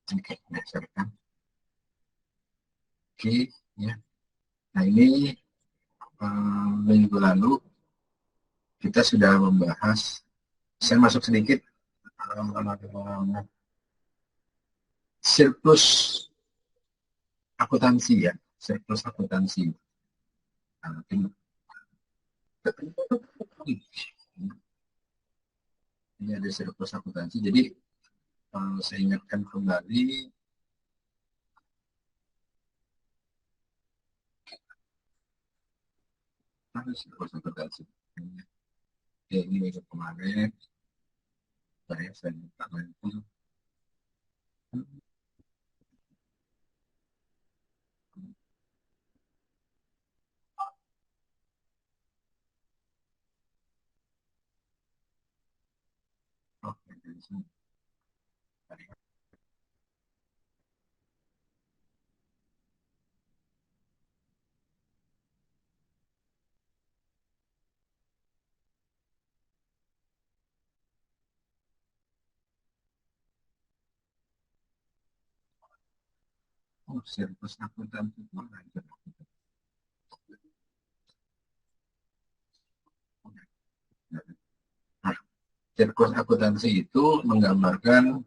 Oke, berdasarkan. Oke, ya. Nah ini minggu lalu kita sudah membahas. Saya masuk sedikit surplus akuntansi ya, surplus akuntansi. Ini ada surplus akuntansi. Jadi saya ingatkan kembali. Surplus akuntansi. Oke, ini minggu kemarin. Saya minta lagi. Oke, dari sini. Oh, surplus akuntansi mana? Nah, surplus akuntansi itu menggambarkan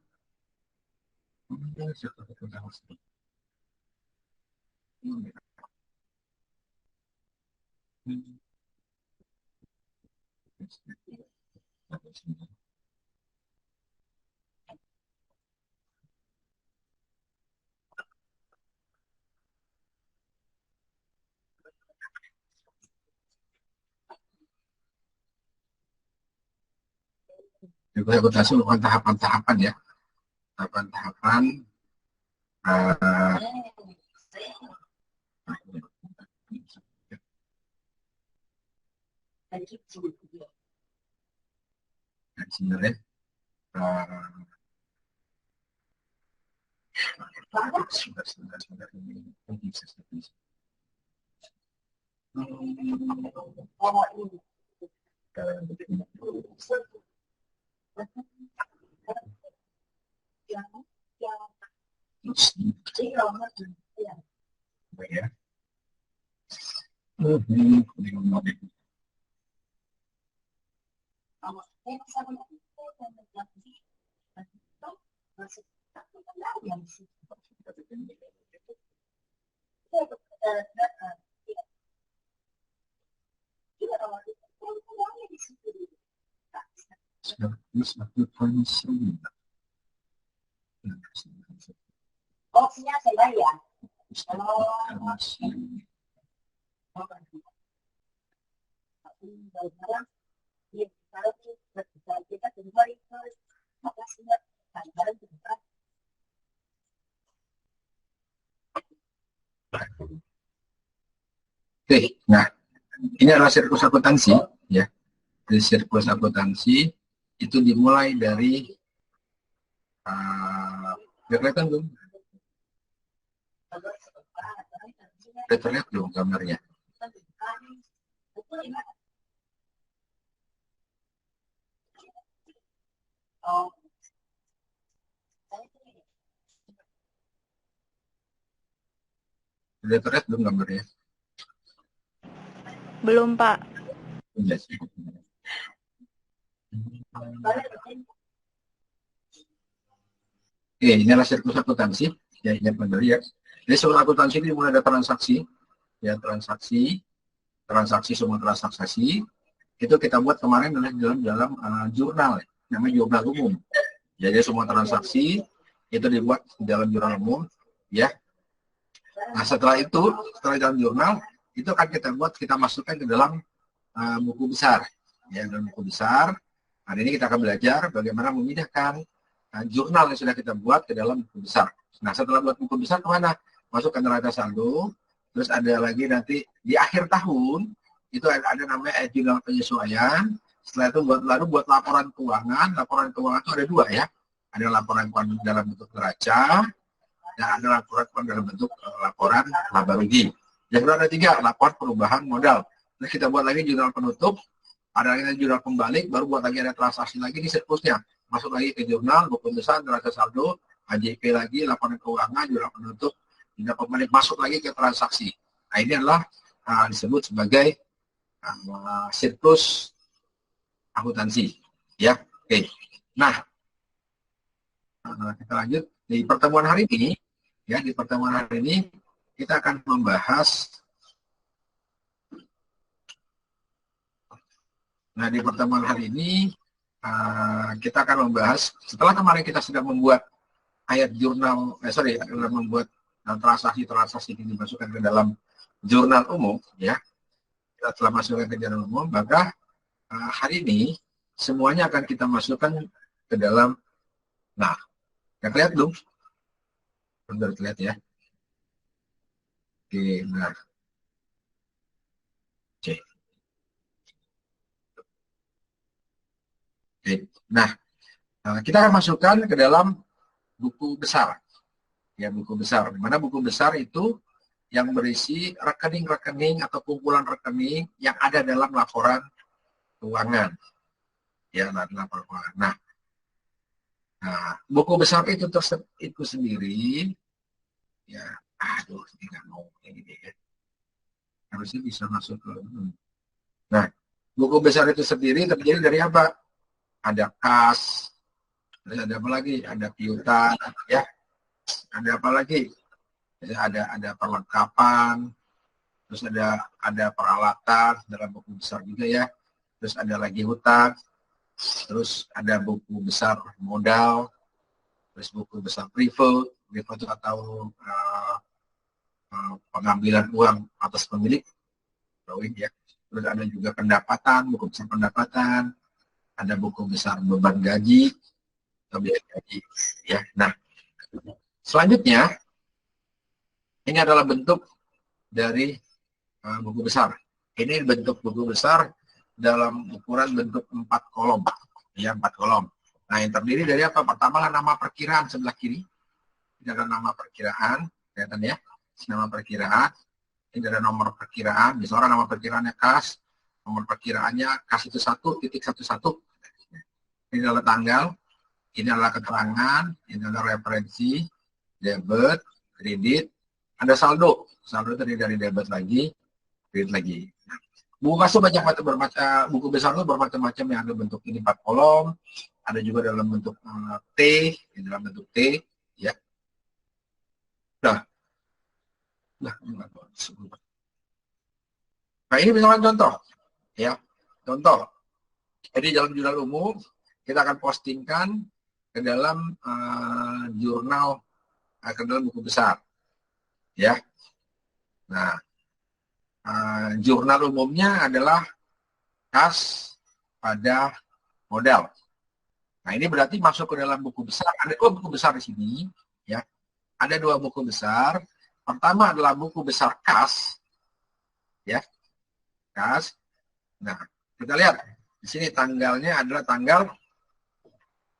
surplus akuntansi merupakan tahapan-tahapan ya, tahapan-tahapan sebenarnya Opsinya saya ya. Oke, nah ini adalah surplus akuntansi ya. Dari surplus akuntansi itu dimulai dari kelihatan belum? Udah terlihat belum gambarnya? Udah terlihat belum gambarnya? Belum, Pak. Yes. Oke, ini adalah surplus akuntansi. Ya, ingat kembali ya. Jadi surplus akuntansi ini mulai ada transaksi, ya transaksi semua transaksi itu kita buat kemarin adalah dalam jurnal, namanya jurnal umum. Jadi semua transaksi itu dibuat dalam jurnal umum, ya. Nah setelah dalam jurnal itu akan kita masukkan ke dalam buku besar, ya dalam buku besar. Hari ini kita akan belajar bagaimana memindahkan jurnal yang sudah kita buat ke dalam buku besar. Nah setelah buat buku besar kemana? Masuk ke neraca saldo. Terus ada lagi nanti di akhir tahun itu ada namanya jurnal penyesuaian. Setelah itu buat laporan keuangan. Laporan keuangan itu ada dua ya. Ada laporan keuangan dalam bentuk neraca dan ada laporan keuangan dalam bentuk laporan laba rugi. Yang kedua ada tiga, laporan perubahan modal. Terus kita buat lagi jurnal penutup, ada lagi jurnal pembalik, baru buat lagi ada transaksi lagi di surplusnya. Masuk lagi ke jurnal, buku besar, neraca saldo, AJP lagi, laporan keuangan, jurnal penutup, tidak pemilik masuk lagi ke transaksi. Nah, ini adalah disebut sebagai siklus akuntansi. Ya, oke. Nah, kita lanjut di pertemuan hari ini. Ya, di pertemuan hari ini kita akan membahas. Nah, di pertemuan hari ini kita akan membahas, setelah kemarin kita sudah membuat ayat jurnal, membuat transaksi-transaksi ini dimasukkan ke dalam jurnal umum, ya, kita telah masukkan ke jurnal umum, maka hari ini semuanya akan kita masukkan ke dalam, nah, yang lihat dong, benar terlihat ya. Oke, nah, oke. Oke. Nah, kita akan masukkan ke dalam buku besar, ya, buku besar. Di mana buku besar itu yang berisi rekening-rekening atau kumpulan rekening yang ada dalam laporan keuangan, ya, laporan keuangan. Nah, buku besar itu sendiri, ya, aduh, ini nggak mau ini ya. Harusnya bisa masuk ke. Nah, buku besar itu sendiri terdiri dari apa? Ada kas, terus ada apa lagi? Ada piutang, ya. Ada apa lagi? Ada perlengkapan, terus ada peralatan dalam buku besar juga, ya. Terus ada lagi hutang, terus ada buku besar modal, terus buku besar privat atau pengambilan uang atas pemilik, ya. Terus ada juga pendapatan, buku besar pendapatan, ada buku besar beban gaji, biaya gaji, ya. Nah, selanjutnya ini adalah bentuk dari buku besar. Ini bentuk buku besar dalam ukuran bentuk 4 kolom, ya, 4 kolom. Nah, yang terdiri dari apa? Pertama lah nama perkiraan sebelah kiri. Ini ada nama perkiraan, kelihatan ya, nama perkiraan. Ini ada nomor perkiraan. Misalnya nama perkiraannya kas, nomor perkiraannya kas itu 1.11. Ini adalah tanggal, ini adalah keterangan, ini adalah referensi, debit, kredit, ada saldo. Saldo terdiri dari debit lagi, kredit lagi. Buku kas itu bermacam, buku besar itu bermacam-macam, yang ada bentuk ini 4 kolom, ada juga dalam bentuk T, dalam bentuk T, ya. Nah, ini misalkan contoh, ya, contoh. Jadi dalam jurnal umum kita akan postingkan ke dalam jurnal, ke dalam buku besar, ya. Nah, jurnal umumnya adalah kas pada modal. Nah, ini berarti masuk ke dalam buku besar. Ada 2 buku besar di sini, ya. Ada 2 buku besar. Pertama adalah buku besar kas, ya, kas. Nah, kita lihat di sini tanggalnya adalah tanggal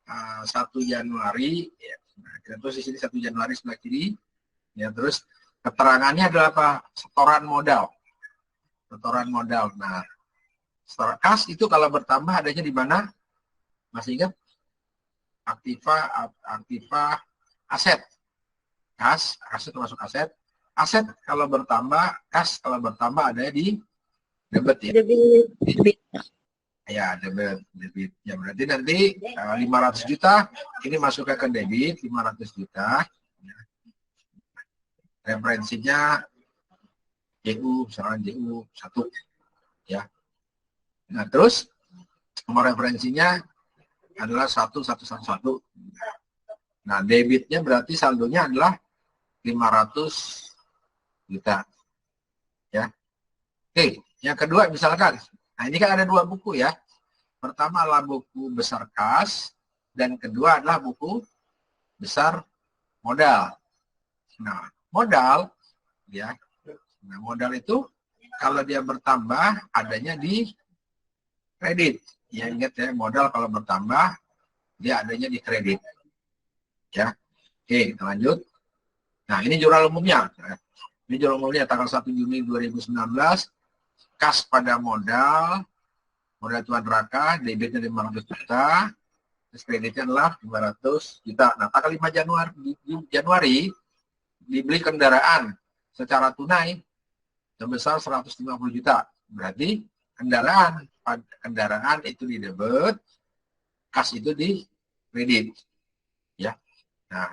1 Januari, ya. Nah, kita tulis di sini 1 Januari sebelah kiri, ya. Terus keterangannya adalah apa? Setoran modal. Setoran modal. Nah, setoran kas itu kalau bertambah adanya di mana? Masih ingat? Aktiva aset. Kas itu masuk aset. Aset kalau bertambah, kas kalau bertambah ada di debit, ya. Debit. Ya, debit. Ya, berarti nanti 500 juta ini masuknya ke debit, 500 juta. Referensinya JU, misalnya JU 1, ya. Nah, terus nomor referensinya adalah 1111. Nah, debitnya berarti saldonya adalah 500 juta. Ya. Oke, yang kedua misalkan, nah ini kan ada 2 buku, ya. Pertama adalah buku besar kas, dan kedua adalah buku besar modal. Nah, modal, ya. Nah, modal itu kalau dia bertambah adanya di kredit. Ya, ingat ya, modal kalau bertambah dia adanya di kredit. Ya. Oke, kita lanjut. Nah, ini jurnal umumnya. Ini jurnal umumnya tanggal 1 Juni 2019. Kas pada modal Tuan Raka, debitnya 500 juta. Terus kreditnya adalah 500 juta. Nah, tanggal 5 Januari dibeli kendaraan secara tunai sebesar 150 juta. Berarti kendaraan itu di debit, kas itu di kredit. Ya. Nah,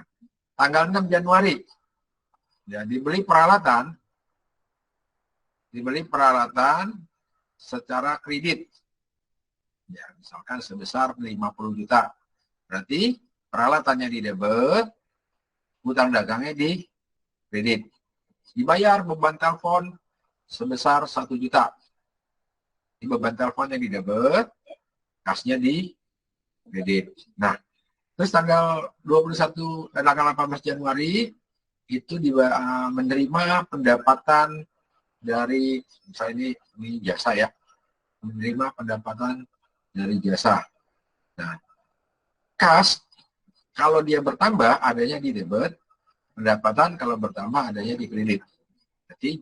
tanggal 6 Januari ya, dibeli peralatan secara kredit. Ya, misalkan sebesar 50 juta. Berarti peralatannya di debit, hutang dagangnya di kredit. Dibayar beban telepon sebesar 1 juta. Di beban teleponnya di debit, kasnya di kredit. Nah, terus tanggal 18 Januari itu menerima pendapatan dari, misalnya ini jasa ya, menerima pendapatan dari jasa. Nah, kas kalau dia bertambah adanya di debit, pendapatan kalau bertambah adanya di kredit. Jadi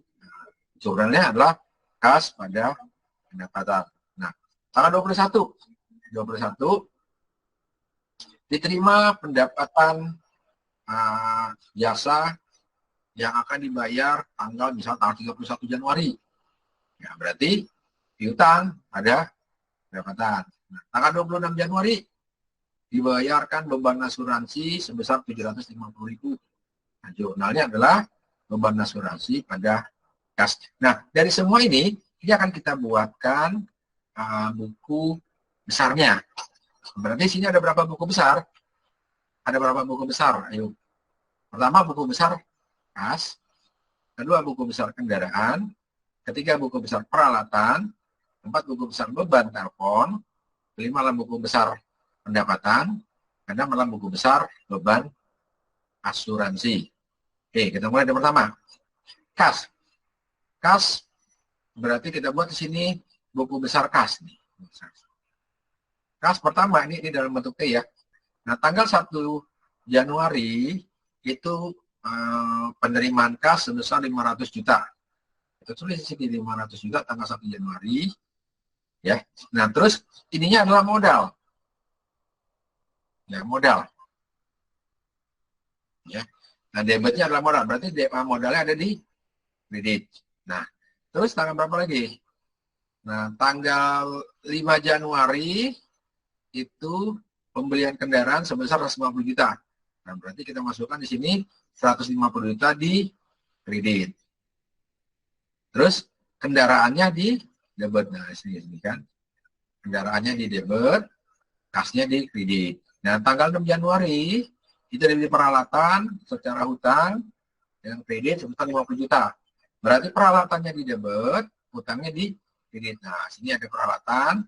sebenarnya adalah kas pada pendapatan. Nah, tanggal 21 diterima pendapatan jasa yang akan dibayar tanggal 31 Januari. Ya, berarti piutang ada pendapatan. Nah, tanggal 26 Januari dibayarkan beban asuransi sebesar 750.000. Nah, jurnalnya adalah beban asuransi pada kas. Nah, dari semua ini akan kita buatkan buku besarnya. Berarti sini ada berapa buku besar? Ada berapa buku besar? Ayo. Pertama, buku besar kas. Kedua, buku besar kendaraan. Ketiga, buku besar peralatan. 4, buku besar beban telepon. 5, buku besar pendapatan. 6, buku besar beban asuransi. Oke, kita mulai dari pertama. Kas. Kas berarti kita buat di sini buku besar kas nih. Kas pertama ini dalam bentuk T ya. Nah, tanggal 1 Januari itu penerimaan kas sebesar 500 juta. Kita tulis di sini 500 juta tanggal 1 Januari. Ya. Nah, terus ininya adalah modal. Ya, modal. Ya. Nah, debitnya adalah modal. Berarti modalnya ada di kredit. Nah, terus tanggal berapa lagi? Nah, tanggal 5 Januari itu pembelian kendaraan sebesar 150 juta. Nah, berarti kita masukkan di sini 150 juta di kredit. Terus kendaraannya di debit. Nah, sini kan. Kendaraannya di debit, kasnya di kredit. Nah, tanggal 6 Januari itu dibeli peralatan secara hutang yang kredit sebesar 50 juta. Berarti peralatannya di debit, hutangnya di kredit. Nah, sini ada peralatan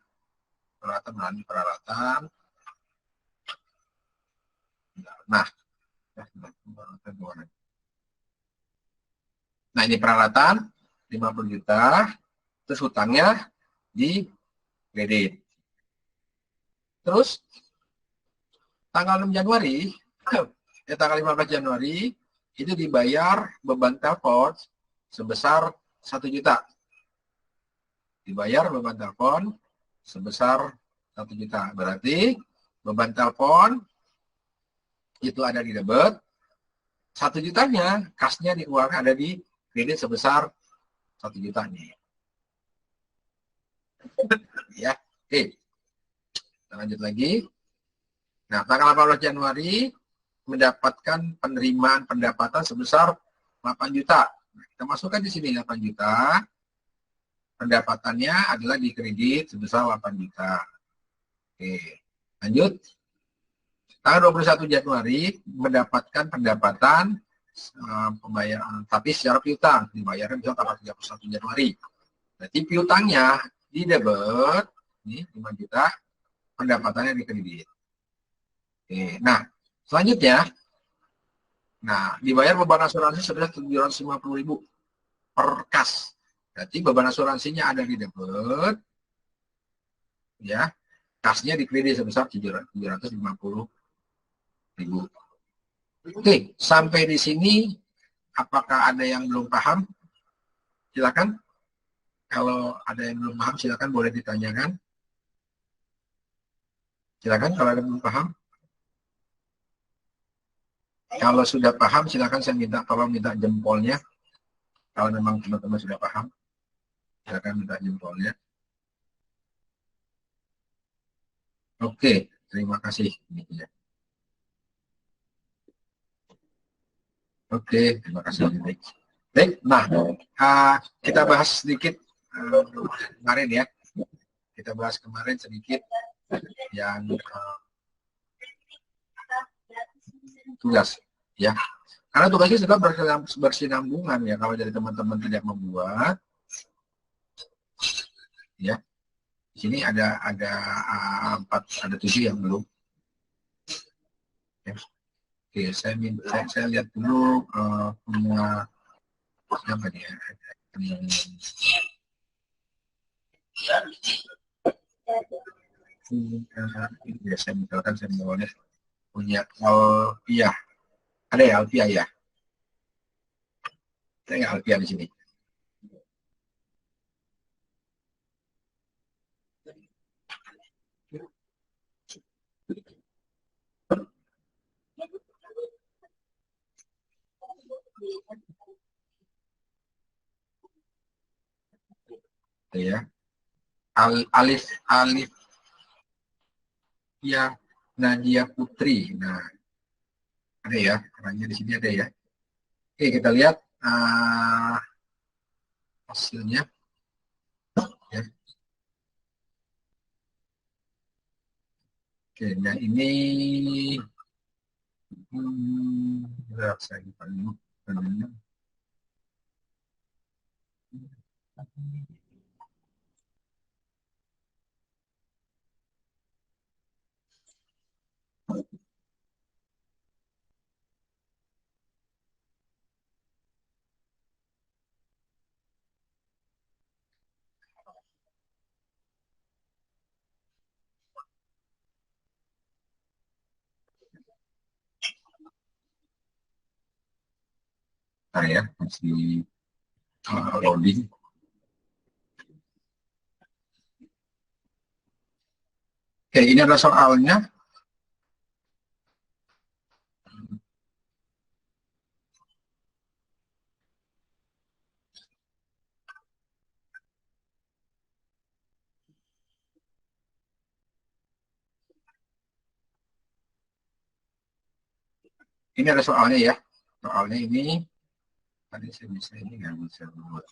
melalui peralatan. Nah, ini peralatan 50 juta, terus hutangnya di kredit. Terus tanggal 6 Januari, tanggal 15 Januari itu dibayar beban telepon sebesar 1 juta. Dibayar beban telepon sebesar 1 juta. Berarti beban telepon itu ada di debit, 1 jutanya kasnya di uang ada di kredit sebesar 1 juta nih. Ya, oke. Kita lanjut lagi. Nah, tanggal 18 Januari mendapatkan penerimaan pendapatan sebesar 8 juta. Nah, kita masukkan di sini 8 juta. Pendapatannya adalah di kredit sebesar 8 juta. Oke, lanjut. Tanggal 21 Januari mendapatkan pendapatan pembayaran, tapi secara piutang. Dibayarkan bisa tanggal 31 Januari. Berarti piutangnya di debit, ini 5 juta, pendapatannya di kredit. Oke, nah, selanjutnya, dibayar beban asuransi sebesar 750.000 per kas. Berarti beban asuransinya ada di debit, ya, kasnya di kredit sebesar 750.000. Oke, sampai di sini, apakah ada yang belum paham? Silakan. Kalau ada yang belum paham, silakan boleh ditanyakan. Silakan kalau ada yang paham. Kalau sudah paham, silakan saya minta tolong minta jempolnya. Kalau memang teman-teman sudah paham, silakan minta jempolnya. Oke, terima kasih. Oke, terima kasih. Baik. Baik, nah kita bahas sedikit kemarin ya. Kita bahas kemarin sedikit yang tugas ya. Karena tugasnya sudah bersinambungan ya. Kalau dari teman-teman tidak membuat, ya. Di sini ada 7 yang belum. Ya. Oke, saya lihat dulu punya siapa dia? Ya, saya misalkan saya boleh punya Alpia. Ada ya Alpia ya? Saya nggak Alpia di sini. Ya. Alif ya Nadia Putri. Nah, ada ya, orangnya di sini ada ya. Oke, kita lihat hasilnya. Ya. Oke, nah ini saya lupa dulu. Nah ya, masih loading. Oke, ini adalah soalnya. Ini ada soalnya ya. Soalnya ini tadi saya bisa ini nggak bisa buat.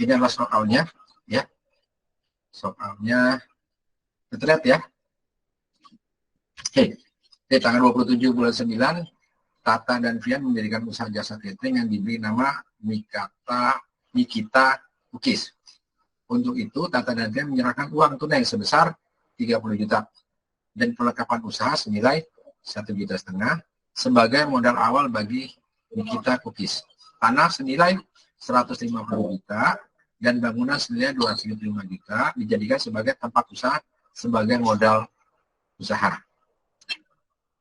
Ini adalah soalnya ya. Soalnya terlihat ya. Oke, di tanggal 27 bulan 9 Tata dan Vian mendirikan usaha jasa catering yang diberi nama Nikita Cookies. Untuk itu, Tata dan Vian menyerahkan uang tunai sebesar 30 juta dan perlengkapan usaha senilai 1,5 juta sebagai modal awal bagi Nikita Cookies. Tanah senilai 150 juta dan bangunan senilai 205 juta dijadikan sebagai tempat usaha sebagai modal usaha.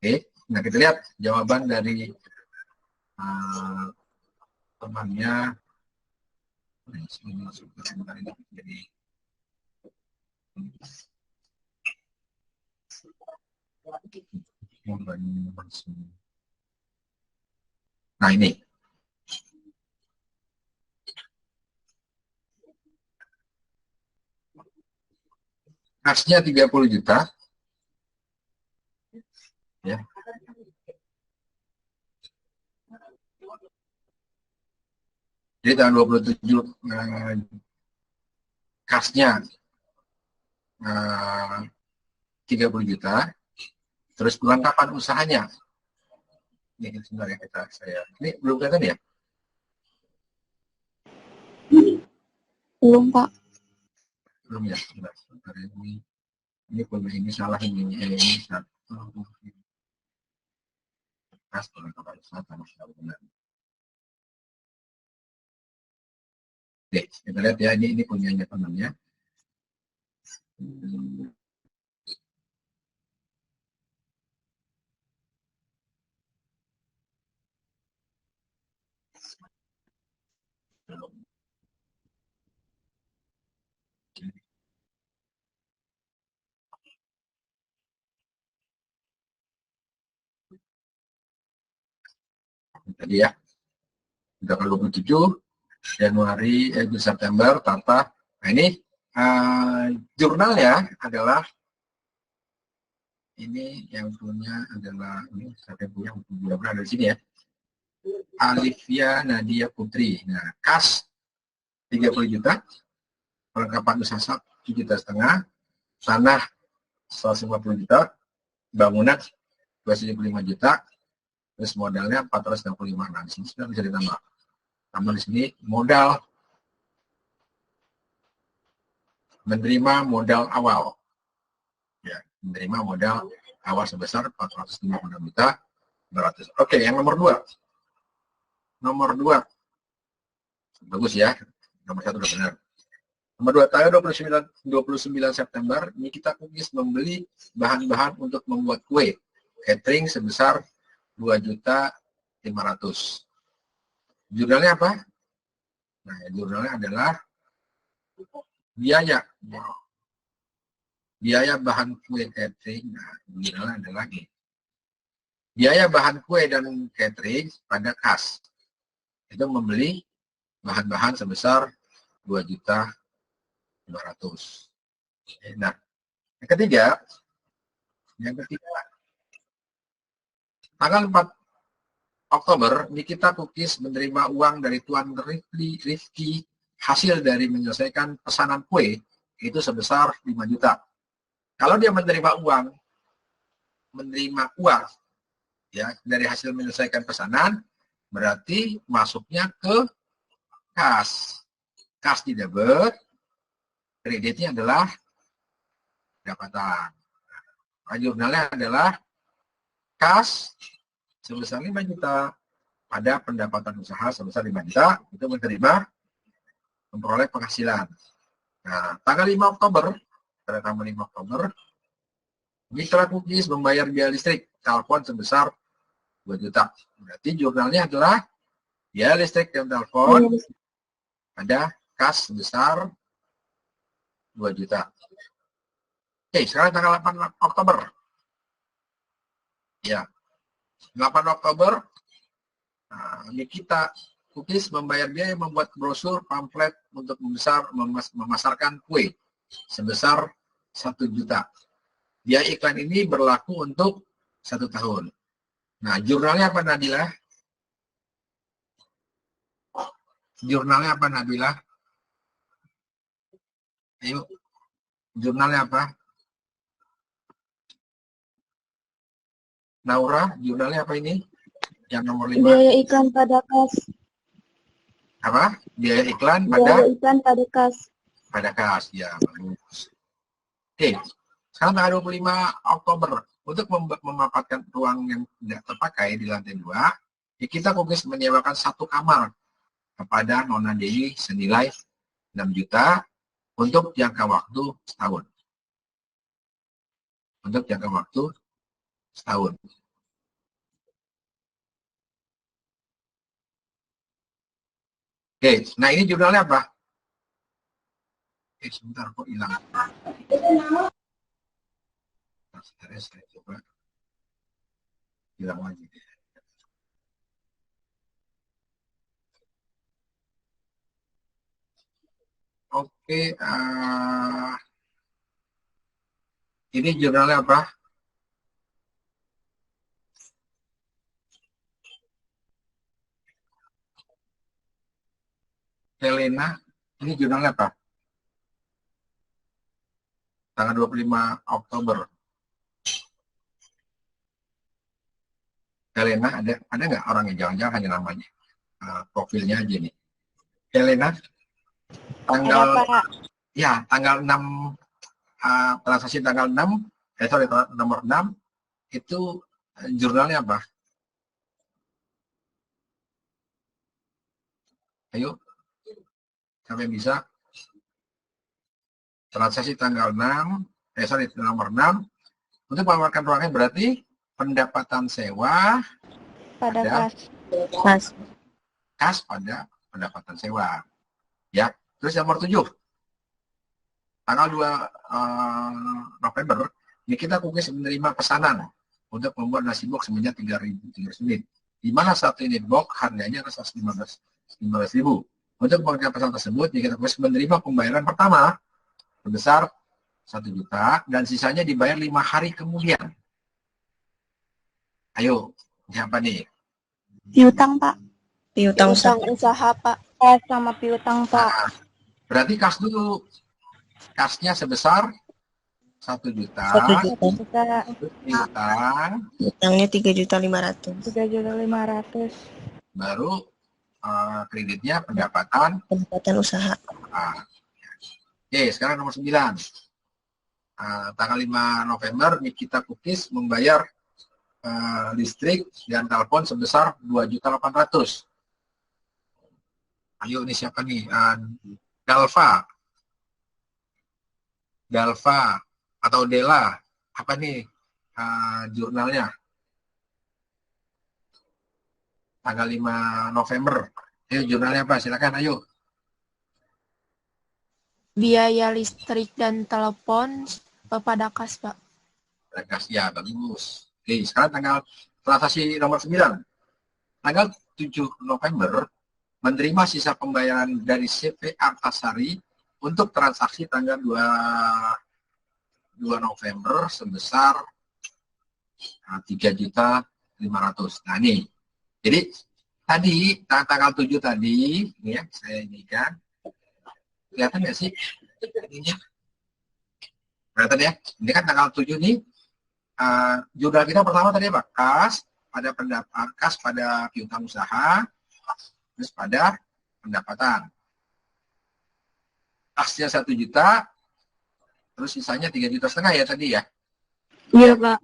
Oke, nah kita lihat jawaban dari temannya. Nah ini. Kasnya 30 juta. Ya. Jadi tahun 27 kasnya 30 juta. Terus perlengkapan usahanya. Ini sebenarnya ini belum kelihatan ya? Belum, Pak. Belum ya. Ini punya ini salah ini satu. Kas perlengkapan usaha sama benar. Oke, kita lihat ya, ini punyanya temannya. Tadi ya, tanggal 27 Januari, September, Tata. Nah ini jurnalnya adalah ini yang punya adalah ini saya punya berada di sini ya. Alivia Nadia Putri. Nah, kas 30 juta, perlengkapan usaha 7,5 juta, tanah 150 juta, bangunan 275 juta, terus modalnya 465. Nah, di sini sudah bisa ditambah. Tambah di sini modal, menerima modal awal. Ya, menerima modal awal sebesar 456 juta 200. Oke, yang nomor 2. Nomor 2. Bagus ya. Nomor 1 udah benar. Nomor 2, tanggal 29 September, ini kita kukis membeli bahan-bahan untuk membuat kue. Catering sebesar 2.500.000. Jurnalnya apa? Nah, jurnalnya adalah biaya. Biaya bahan kue catering. Nah, jurnalnya adalah ini. Biaya bahan kue dan catering pada kas. Itu membeli bahan-bahan sebesar 2.500.000. Nah, yang ketiga, tanggal 4 Oktober, Nikita Cookies menerima uang dari Tuan Rifki hasil dari menyelesaikan pesanan kue itu sebesar 5 juta. Kalau dia menerima uang ya dari hasil menyelesaikan pesanan, berarti masuknya ke kas. Kas di debit, kreditnya adalah pendapatan. Jurnalnya adalah kas sebesar 5 juta pada pendapatan usaha sebesar 5 juta, itu memperoleh penghasilan. Nah, tanggal 5 Oktober, pada tanggal 5 Oktober, Mitra Cookies membayar biaya listrik telepon sebesar 2 juta. Berarti jurnalnya adalah biaya listrik dan telepon ada kas sebesar 2 juta. Oke, sekarang tanggal 8 Oktober. Ya, 8 Oktober, Nikita Cookies membayar biaya membuat brosur pamflet untuk memasarkan kue sebesar 1 juta. Biaya iklan ini berlaku untuk 1 tahun. Nah, jurnalnya apa, Nabila? Jurnalnya apa, Nabila? Ayo, jurnalnya apa? Naura, jurnalnya apa ini? Yang nomor 5. Biaya iklan pada kas. Apa? Biaya iklan pada kas. Pada kas, ya, bagus. Oke, sekarang tanggal 25 Oktober, untuk memanfaatkan ruang yang tidak terpakai di lantai 2, Nikita Cookies menyewakan 1 kamar kepada Nona Dewi senilai 6 juta untuk jangka waktu setahun. Untuk jangka waktu setahun. Oke, nah ini jurnalnya apa? Sebentar, kok hilang. Saya coba hilang lagi. Oke, ini jurnalnya apa? Helena, ini jurnalnya apa? Tanggal 25 Oktober. Helena, ada nggak orang yang jangan-jangan hanya namanya? Profilnya aja nih. Helena, tanggal ya tanggal 6 transaksi tanggal 6, nomor 6 itu jurnalnya apa? Ayo, sampai bisa. Transaksi tanggal 6, nomor 6 untuk menawarkan ruangnya berarti pendapatan sewa pada kas. Kas pada pendapatan sewa. Ya, terus yang nomor 7, tanggal 2 November, ini kita kukis menerima pesanan untuk membuat nasi box sebanyak 3.000 unit. Di mana satu unit box harganya adalah 15.000. Untuk pengerjaan pesanan tersebut, kita kukis menerima pembayaran pertama sebesar 1 juta dan sisanya dibayar 5 hari kemudian. Ayo, siapa nih? Piutang, Pak. Piutang usaha. Usaha, Pak. Sama piutang, Pak. Nah, berarti kas dulu. Kasnya sebesar 1 juta. 1 juta. Terus piutang. Utangnya 3.500.000. 3.500.000. Baru kreditnya pendapatan Usaha. Oke, sekarang nomor 9. Tanggal 5 November Nikita Cookies membayar listrik dan telepon sebesar 2.800.000. Ayo, ini siapa nih? Dalva atau Dela. Apa nih jurnalnya? Tanggal 5 November. Ayo, jurnalnya apa? Silakan, ayo. Biaya listrik dan telepon pada kas, Pak. Pada kas, ya, bagus. Oke, sekarang tanggal transaksi nomor 9. Tanggal 7 November, menerima sisa pembayaran dari CV Artasari untuk transaksi tanggal 2 November sebesar 3.500.000. Nah, ini. Jadi, tadi, tanggal 7 tadi, ini ya, saya ini kan, kelihatan nggak sih? Ininya. Kelihatan ya? Ini kan tanggal 7 nih, jurnal kita pertama tadi apa? Kas pada piutang usaha, terus pada pendapatan. Kasnya 1 juta, terus sisanya 3,5 juta ya tadi ya? Iya, Pak.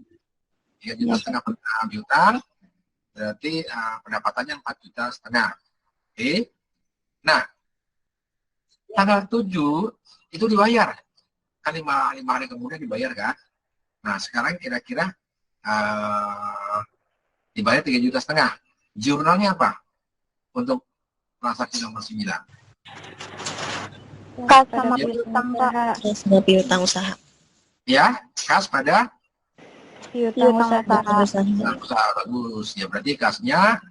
3,5 juta piutang, berarti pendapatannya 4,5 juta. Oke. Nah, tanggal 7 itu dibayar. Kan 5 hari kemudian dibayar kan? Nah, sekarang kira-kira dibayar 3,5 juta. Jurnalnya apa? Untuk transaksi nomor 9. Kas sama piutang, Pak. Sama piutang usaha. Ya, kas pada Piutang usaha. usaha. Bagus. Ya, berarti kasnya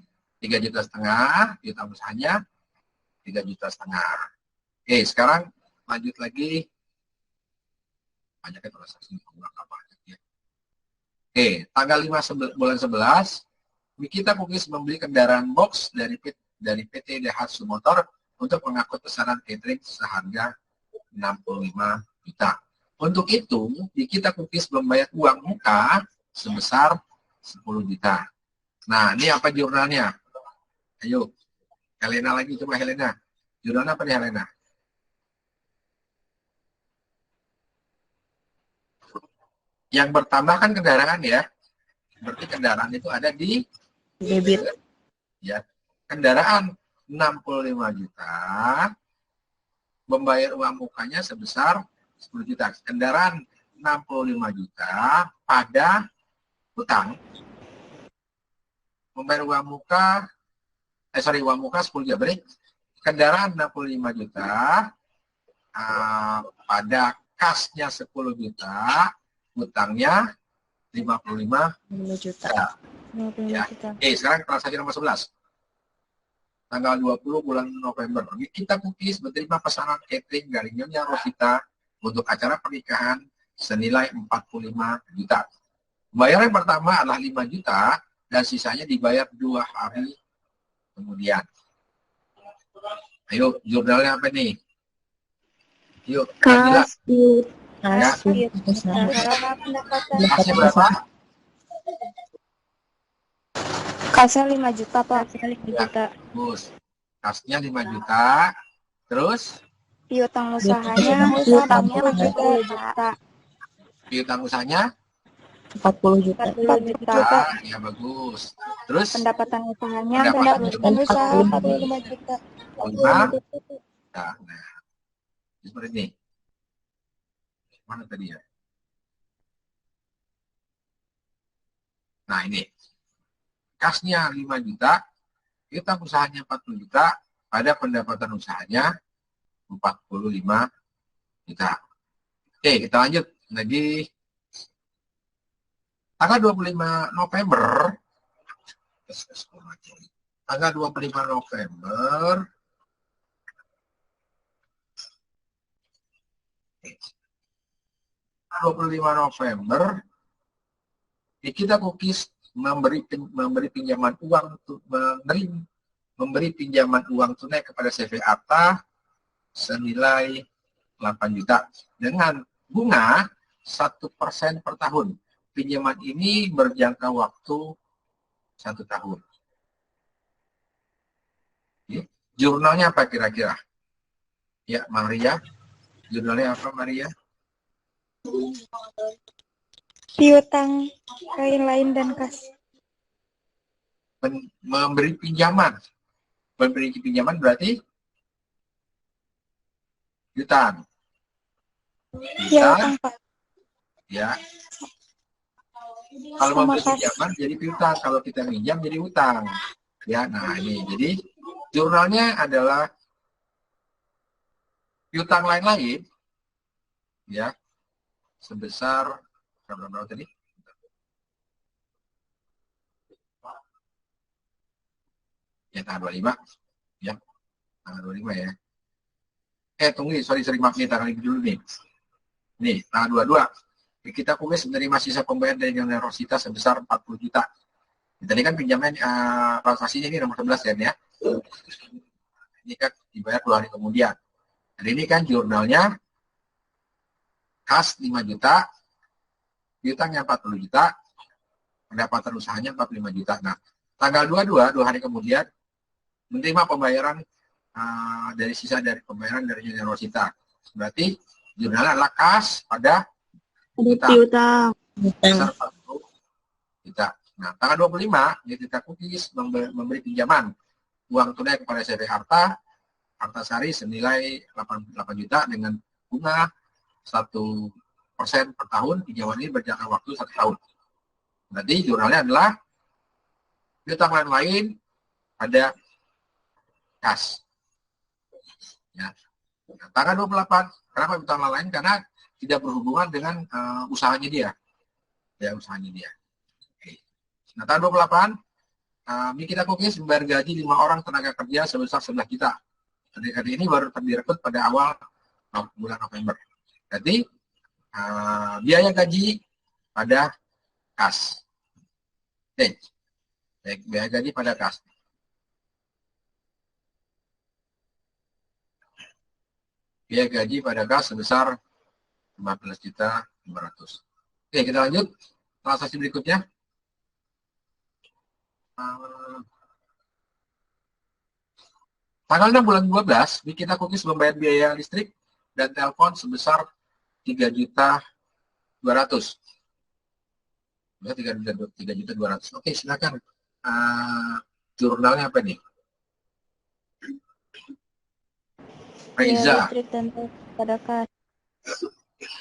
3,5 juta, piutang usahanya 3,5 juta. Oke, sekarang lanjut lagi. Banyaknya transaksi banyak ya. Oke, tanggal 5 bulan 11, Nikita Cookies membeli kendaraan box dari PT Daihatsu Motor untuk mengangkut pesanan catering seharga 65 juta. Untuk itu, Nikita Cookies membayar uang muka sebesar 10 juta. Nah, ini apa jurnalnya? Ayo, Helena lagi, coba Helena. Jurnalnya apa nih Helena? Yang bertambah kan kendaraan ya. Berarti kendaraan itu ada di debit. Ya, kendaraan 65 juta, membayar uang mukanya sebesar 10 juta. Kendaraan 65 juta pada hutang, membayar uang muka, uang muka 10 juta. Berarti kendaraan 65 juta, pada kasnya 10 juta, hutangnya 55 juta. Ya. Sekarang transaksi nomor 11. Tanggal 20 bulan November. Nikita Cookies menerima pesanan catering dari Nyonya Rosita untuk acara pernikahan senilai 45 juta. Bayaran pertama adalah 5 juta dan sisanya dibayar 2 hari kemudian. Ayo, jurnalnya apa nih? Yuk, Kas, ya. pendapatan. Kasnya berapa? Kasnya 5 juta, Pak. 5 Ya, juta. bagus. Kasnya 5 juta. Terus? Piutang usahanya 10 juta. Piutang usahanya? 40 juta. 40 juta. Ya, bagus. Terus? Pendapatan usahanya Pendapatan usaha 45 juta. 45. Nah, seperti ini. Mana tadi ya? Nah, ini. Kasnya 5 juta, piutang usahanya 40 juta, pada pendapatan usahanya 45 juta. Oke, kita lanjut lagi. Tanggal 25 November, tanggal 25 November, Nikita Cookies memberi pinjaman uang untuk memberi pinjaman uang tunai kepada CV Arta senilai 8 juta dengan bunga 1% per tahun. Pinjaman ini berjangka waktu 1 tahun. Jurnalnya apa kira-kira? Ya, Maria. Jurnalnya apa, Maria? Piutang lain-lain dan kas. Memberi pinjaman. Memberi pinjaman berarti piutang. Ya, utang, Pak. Ya. Kalau memberi pinjaman jadi piutang, kalau kita minjam jadi utang. Ya, nah ini. Jadi jurnalnya adalah piutang lain-lain ya sebesar berapa tadi? Ya, tanggal 25. Ya. Tanggal 25 ya. Tunggu, sorry maaf nih, tanggal ini dulu nih. Nih, tanggal 22. Kita Cookies menerima sisa pembayaran dari generositas sebesar 40 juta. Tadi kan pinjaman transaksinya ini nomor 11 ya. Ini kan dibayar 2 hari kemudian. Dan ini kan jurnalnya kas 5 juta, piutangnya 40 juta, pendapatan usahanya 45 juta. Nah, tanggal 22, 2 hari kemudian, menerima pembayaran dari sisa dari pembayaran dari generositas. Berarti jurnalnya adalah kas pada piutang. Besar 40 juta. Nah, tanggal 25, Nikita Cookies memberi pinjaman uang tunai kepada CV Artasari senilai 8 juta dengan bunga 1% per tahun. Pinjaman ini berjangka waktu 1 tahun. Berarti jurnalnya adalah piutang lain-lain ada kas. Ya. Nah, tanggal 28, kenapa piutang lain? Karena tidak berhubungan dengan usahanya dia. Ya, usahanya dia. Oke. Nah, tanggal 28, Nikita Cookies membayar gaji 5 orang tenaga kerja sebesar 11 juta. Hari ini baru direkrut pada awal bulan November. Jadi, biaya gaji pada kas. Oke. Biaya gaji pada kas. Biaya gaji pada kas sebesar 15.500.000. Oke, kita lanjut. Transaksi berikutnya. Tanggal 6 bulan 12, Nikita Cookies membayar biaya listrik dan telepon sebesar 3.200.000. 3.200.000. Oke, silakan. Jurnalnya apa nih? Reza. Listrik dan pada kas.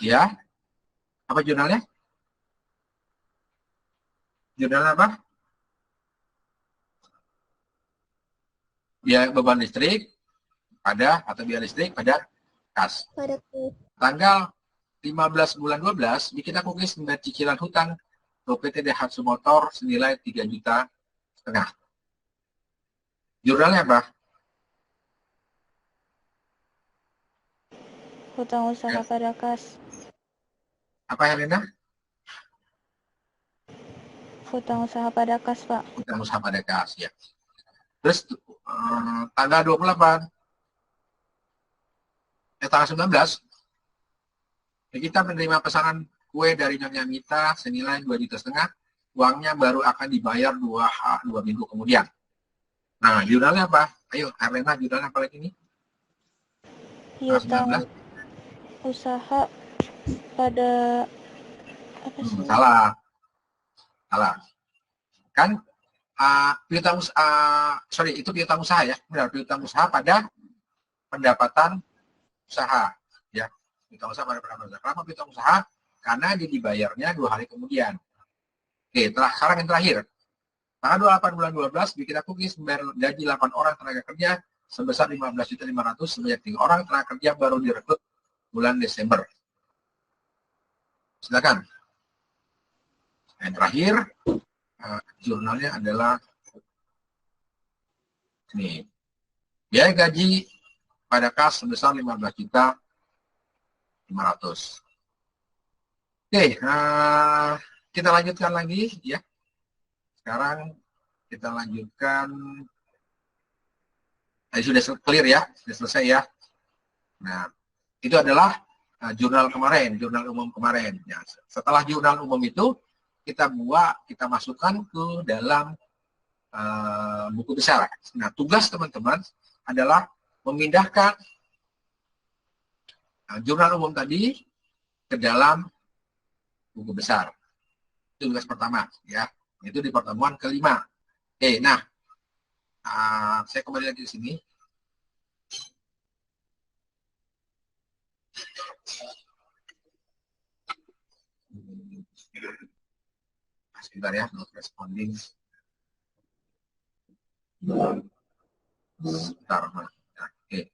Ya. Apa jurnalnya? Jurnalnya apa? Biaya beban listrik pada atau biaya listrik pada kas. Pada kas. Tanggal 15 bulan 12, Nikita Cookies membayar cicilan hutang ke PT Daihatsu Motor senilai 3,5 juta. Jurnalnya apa? Hutang usaha pada kas. Apa, Helena? Hutang usaha pada kas, Pak. Hutang usaha pada kas, ya. Terus tanggal 28, tanggal 19, kita menerima pesanan kue dari Nyonya Mita senilai 2,5 juta. Uangnya baru akan dibayar 2 minggu kemudian. Nah, jurnalnya apa? Ayo, Helena, jurnalnya apa lagi nih? Piutang usaha pada apa sih? Salah. Kan piutang itu piutang usaha ya. Benar, piutang usaha pada pendapatan usaha ya. Piutang usaha pada pendapatan usaha. Kenapa piutang usaha? Karena dia dibayarnya 2 hari kemudian. Oke, sekarang yang terakhir. Tanggal 28 bulan 12, Nikita Cookies membayar gaji 8 orang tenaga kerja sebesar 15.500.000 sebanyak 3 orang tenaga kerja baru direkrut bulan Desember. Silakan. Yang terakhir, jurnalnya adalah ini. Biaya gaji pada kas sebesar 15.500.000. Oke, kita lanjutkan lagi ya. Sekarang kita lanjutkan. Sudah clear ya, sudah selesai ya. Nah, itu adalah jurnal kemarin, jurnal umum kemarin. Ya, setelah jurnal umum itu kita masukkan ke dalam buku besar. Nah, tugas teman-teman adalah memindahkan jurnal umum tadi ke dalam buku besar. Itu tugas pertama, ya. Itu di pertemuan kelima. Oke, nah, saya kembali lagi ke sini. Sebentar ya, not responding. Sebentar, nah, oke.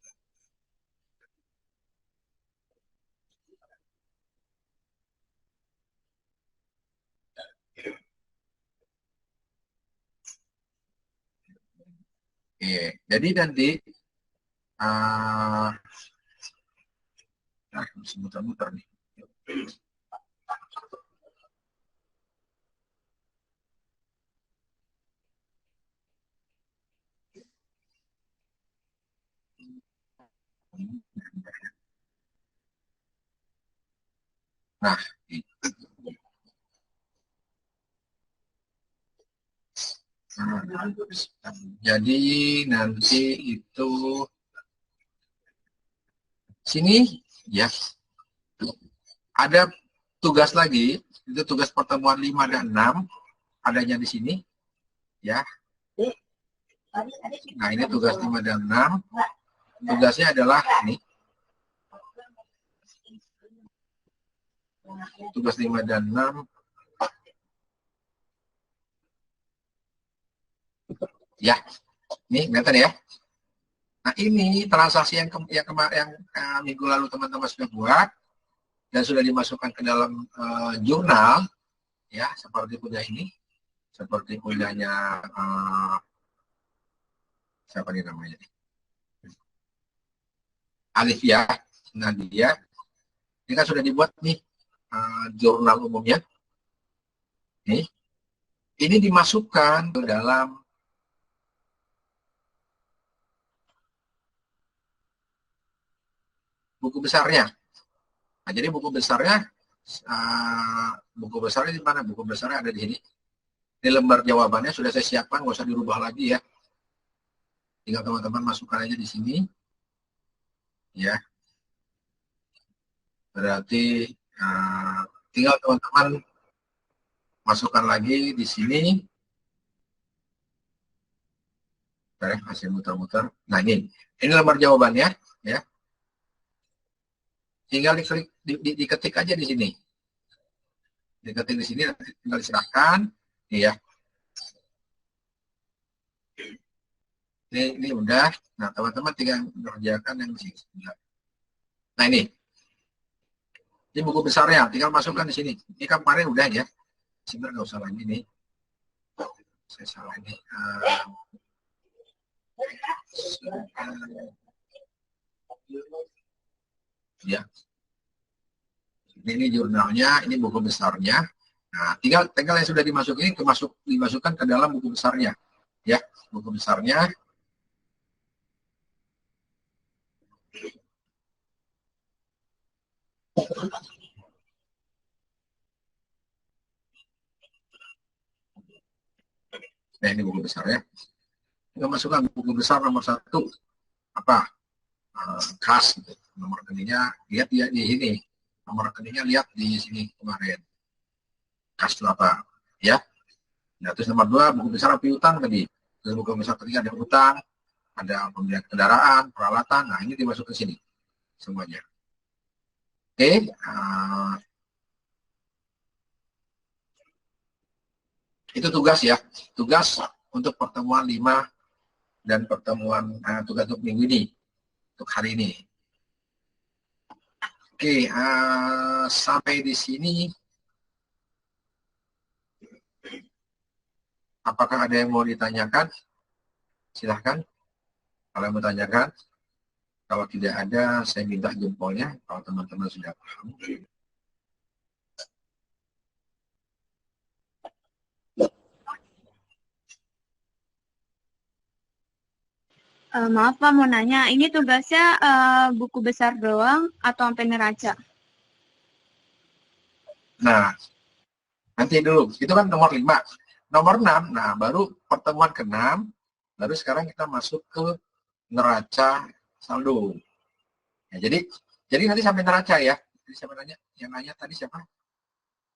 Oke, jadi nanti harus muter-muter nih. Nah, jadi nanti itu sini ya ada tugas lagi, itu tugas pertemuan 5 dan 6 adanya di sini ya. Nah, ini tugas 5 dan 6. Tugasnya adalah ini. Tugas 5 dan 6. Ya, ini kelihatan ya. Nah, ini transaksi yang minggu lalu teman-teman sudah buat dan sudah dimasukkan ke dalam jurnal, ya, seperti punya ini, seperti punyanya siapa nih namanya? Alif ya, Nadia. Ini kan sudah dibuat nih jurnal umumnya. Nih, ini dimasukkan ke dalam buku besarnya. Nah, jadi buku besarnya di mana? Buku besarnya ada di sini. Di lembar jawabannya sudah saya siapkan, nggak usah dirubah lagi ya. Tinggal teman-teman masukkan aja di sini. Ya. Berarti tinggal teman-teman masukkan lagi di sini. Masih muter-muter. Nah, ini lembar jawabannya ya. Tinggal diketik aja di sini. Diketik di sini, tinggal diserahkan. Ya. Ini udah. Nah, teman-teman tinggal mengerjakan yang di sini. Nah, ini buku besarnya. Tinggal masukkan di sini. Ini kan kemarin udah ya. Sebenarnya nggak usah lagi nih. Saya salah ini. Ya. Ini jurnalnya, ini buku besarnya. Nah, tinggal yang sudah dimasukkan ke dalam buku besarnya. Ya, buku besarnya. Nah, ini buku besarnya. Kita masukkan buku besar nomor 1 apa? Kas gitu. Nomor rekeningnya lihat ya di sini. Nomor rekeningnya lihat di sini kemarin. Kas itu apa? Ya. Nah, terus nomor 2 buku besar piutang tadi. Terus buku besar ketiga ada utang, ada pembelian kendaraan, peralatan. Nah, ini dimasuk ke sini semuanya. Oke. Itu tugas ya. Tugas untuk pertemuan 5 dan pertemuan tugas untuk minggu ini, untuk hari ini. Oke, sampai di sini. Apakah ada yang mau ditanyakan? Silahkan. Kalau mau tanyakan. Kalau tidak ada, saya minta jempolnya. Kalau teman-teman sudah paham. Maaf Pak, mau nanya. Ini tugasnya buku besar doang atau sampai neraca? Nah, nanti dulu. Itu kan nomor 5. Nomor 6, nah baru pertemuan ke-6. Baru sekarang kita masuk ke neraca saldo. Ya, jadi nanti sampai neraca ya. Jadi siapa nanya? Yang nanya tadi siapa?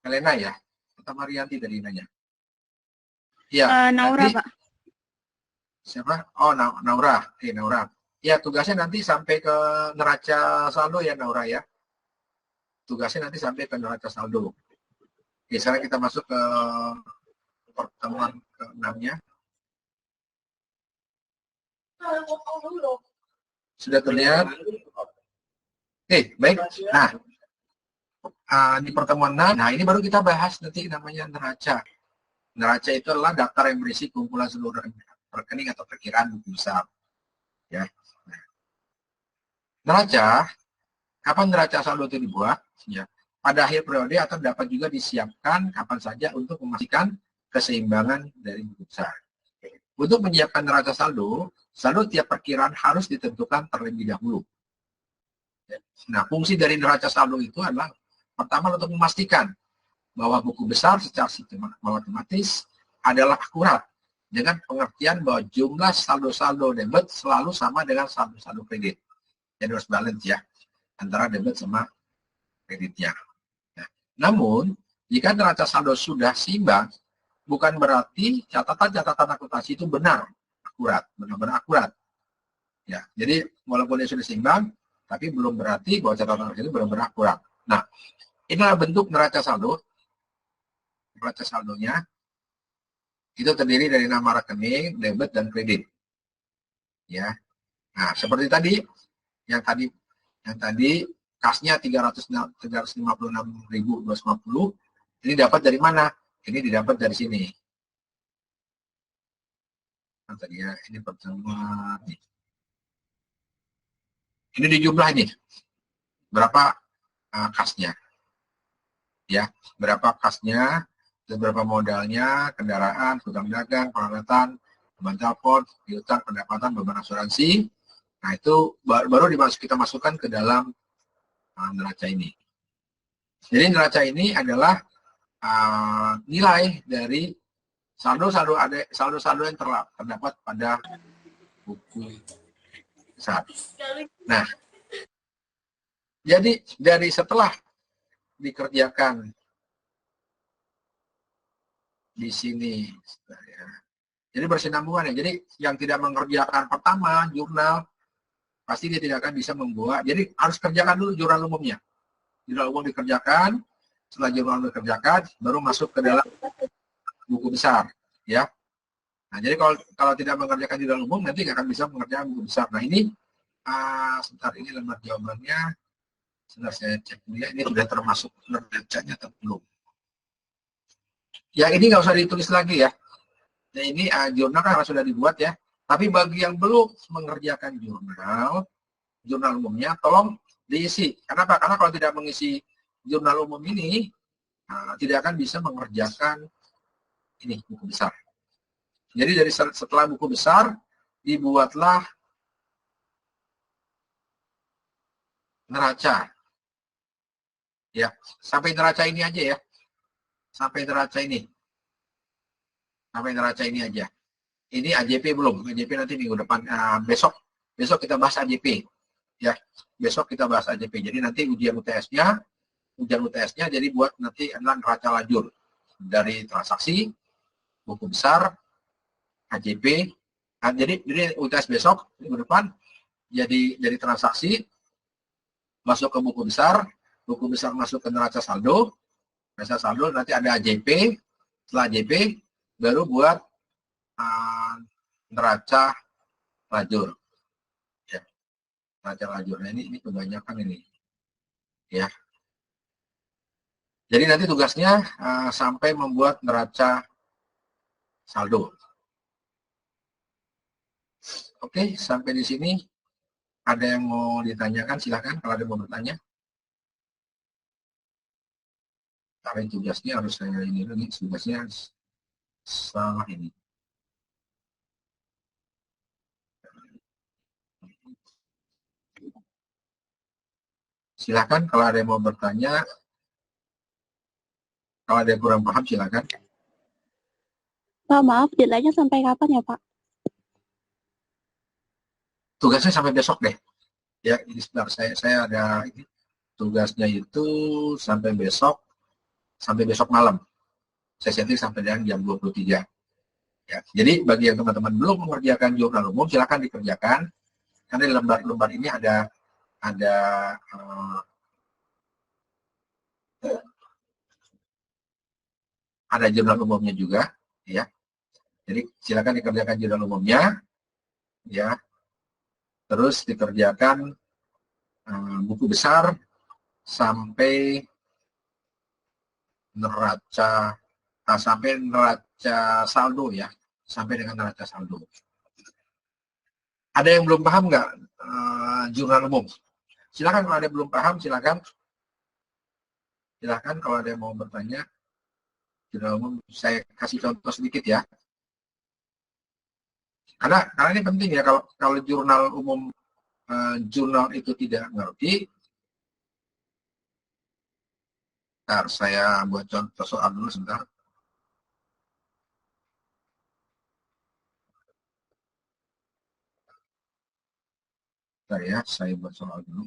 Helena ya? Atau Marianti tadi nanya? Iya. Naura nanti, Pak. Siapa? Oh, Naura. Oke, Naura. Ya, tugasnya nanti sampai ke neraca saldo ya, Naura ya. Tugasnya nanti sampai ke neraca saldo. Oke, sekarang kita masuk ke pertemuan ke-6-nya. Sudah terlihat? Oke, baik. Nah, di pertemuan 6, nah ini baru kita bahas nanti namanya neraca. Neraca itu adalah daftar yang berisi kumpulan seluruh rekening atau perkiraan buku besar. Ya. Nah, neraca, kapan neraca saldo itu dibuat? Ya. Pada akhir periode atau dapat juga disiapkan kapan saja untuk memastikan keseimbangan dari buku besar. Untuk menyiapkan neraca saldo, saldo tiap perkiraan harus ditentukan terlebih dahulu. Nah, fungsi dari neraca saldo itu adalah pertama untuk memastikan bahwa buku besar secara matematis adalah akurat dengan pengertian bahwa jumlah saldo-saldo debit selalu sama dengan saldo-saldo kredit. Jadi harus balance ya antara debit sama kreditnya. Nah, namun jika neraca saldo sudah seimbang, bukan berarti catatan-catatan akuntansi itu benar akurat, benar-benar akurat. Ya, jadi walaupun dia sudah seimbang, tapi belum berarti bahwa catatan itu benar-benar akurat. Nah, inilah bentuk neraca saldo. Neraca saldonya itu terdiri dari nama rekening, debit, dan kredit. Ya, nah seperti tadi, yang tadi kasnya 356.250. Ini dapat dari mana? Ini didapat dari sini. Nah, tadi ya, ini pertemuan. Ini dijumlah ini. Berapa kasnya? Ya, berapa kasnya? Berapa modalnya, kendaraan, hutang dagang, peralatan, beban telepon, piutang, pendapatan, beban asuransi. Nah, itu baru kita masukkan ke dalam neraca ini. Jadi neraca ini adalah nilai dari saldo-saldo yang terdapat pada buku besar. Nah, jadi dari setelah dikerjakan di sini, jadi bersinambungan ya. Jadi yang tidak mengerjakan pertama jurnal, pasti dia tidak akan bisa membuat. Jadi harus kerjakan dulu jurnal umumnya. Jurnal umum dikerjakan, setelah jurnal dikerjakan, baru masuk ke dalam buku besar, ya. Nah, jadi kalau tidak mengerjakan jurnal umum, nanti nggak akan bisa mengerjakan buku besar. Nah, ini sebentar, ini lembar jawabannya. Sebentar saya cek dulu ya, ini sudah termasuk neracanya atau belum. Yang ini nggak usah ditulis lagi ya. Nah, ini jurnal kan sudah dibuat ya. Tapi bagi yang belum mengerjakan jurnal umumnya, tolong diisi. Kenapa? Karena kalau tidak mengisi jurnal umum ini, tidak akan bisa mengerjakan ini buku besar. Jadi dari setelah buku besar, dibuatlah neraca. Ya, sampai neraca ini aja ya. Sampai neraca ini. Sampai neraca ini aja. Ini AJP belum. AJP nanti minggu depan. Besok kita bahas AJP. Ya, besok kita bahas AJP. Jadi nanti ujian UTS-nya jadi buat nanti adalah neraca lajur. Dari transaksi, buku besar, AJP. Nah, jadi UTS besok, minggu depan, jadi transaksi, masuk ke buku besar masuk ke neraca saldo. Neraca saldo nanti ada AJP, setelah AJP baru buat neraca lajur. Ya, neraca lajur. Nah, ini kebanyakan ini. Ya. Jadi nanti tugasnya sampai membuat neraca saldo. Oke, sampai di sini ada yang mau ditanyakan, silahkan kalau ada yang mau bertanya. Karena tugasnya harus saya ini tugasnya salah ini. Silahkan kalau ada yang mau bertanya. Kalau ada yang kurang paham, silahkan. Pak, maaf, deadline-nya sampai kapan ya, Pak? Tugasnya sampai besok deh. Ya, ini sebentar. Saya ada ini. Tugasnya itu sampai besok malam. Saya setting sampai dengan jam 23. Ya, jadi bagi yang teman-teman belum mengerjakan jurnal umum, silakan dikerjakan. Karena di lembar-lembar ini ada jurnal umumnya juga, ya. Jadi silakan dikerjakan jurnal umumnya, ya. Terus dikerjakan buku besar sampai neraca saldo, ya, sampai dengan neraca saldo. Ada yang belum paham nggak jurnal umum? Silakan kalau ada yang belum paham, silakan kalau ada yang mau bertanya. Jurnal umum saya kasih contoh sedikit ya. Karena ini penting ya, kalau jurnal umum jurnal itu tidak ngerti. Bentar, saya buat contoh soal dulu sebentar. Saya buat soal dulu.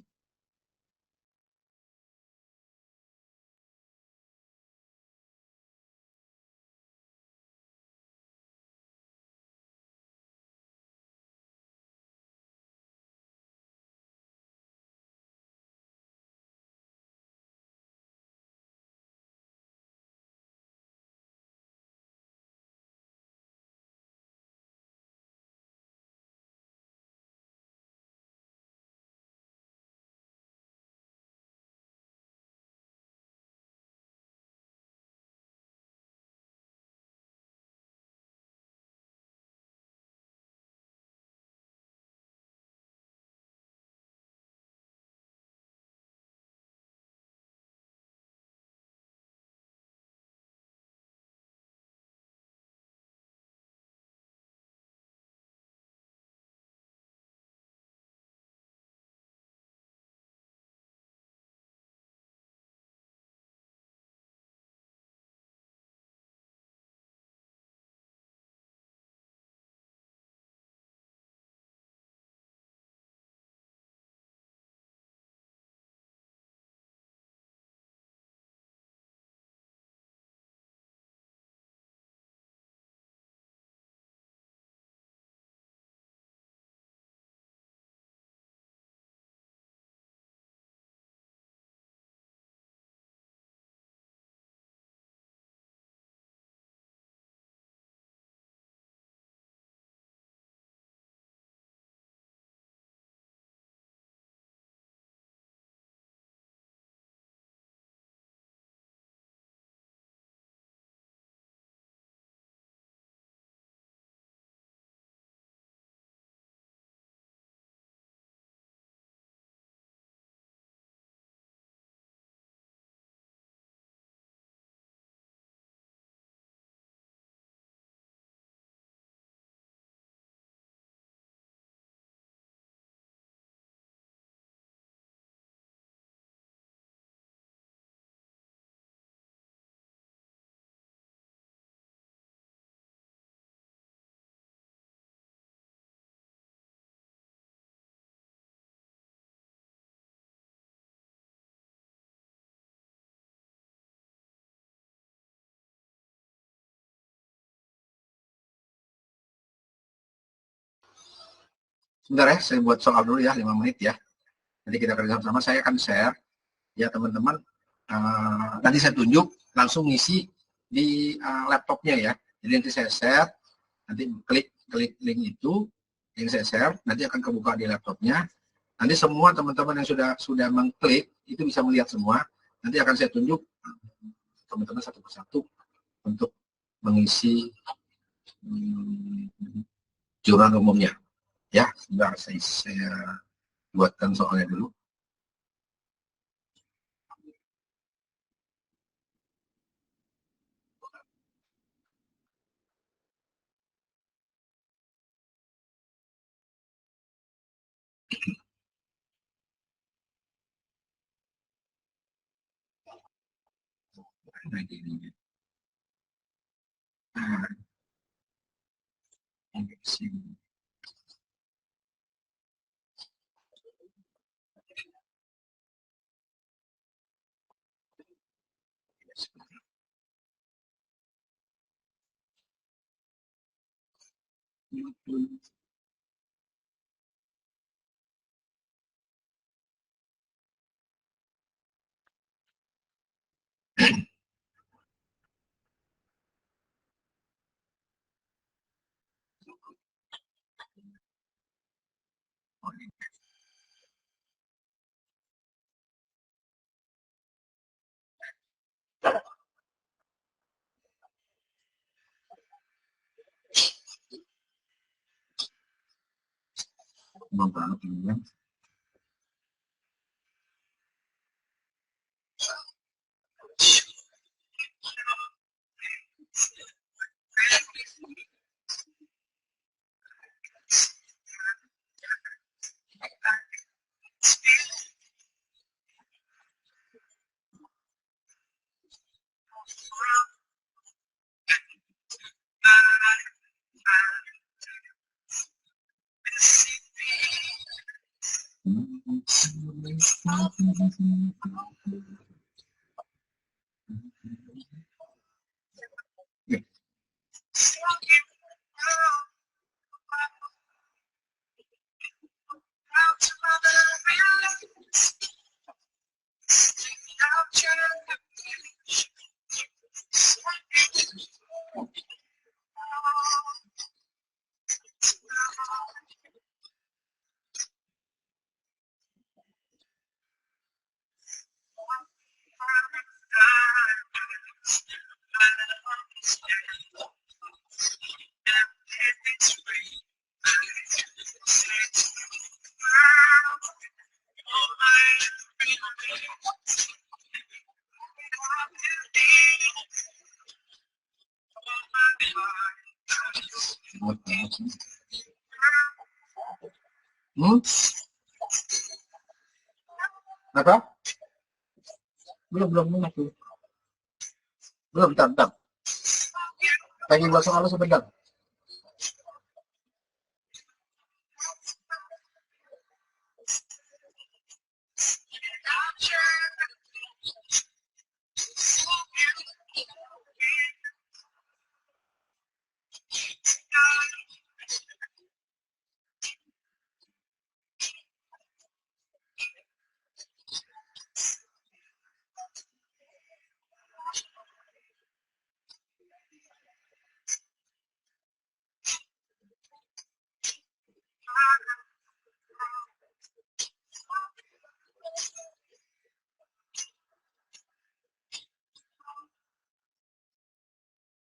Sebentar ya, saya buat soal dulu ya, 5 menit ya. Nanti kita kerja sama, saya akan share. Ya teman-teman, nanti saya tunjuk, langsung ngisi di laptopnya ya. Jadi nanti saya share, nanti klik link itu, Ini saya share, nanti akan kebuka di laptopnya. Nanti semua teman-teman yang sudah mengklik itu bisa melihat semua. Nanti akan saya tunjuk teman-teman satu persatu untuk mengisi jurnal umumnya. Ya, sebentar saya buatkan soalnya dulu. Nah, ini. Banget ini. Apa? Belum aku. Belum, bentar. Pengen buat soal sebentar.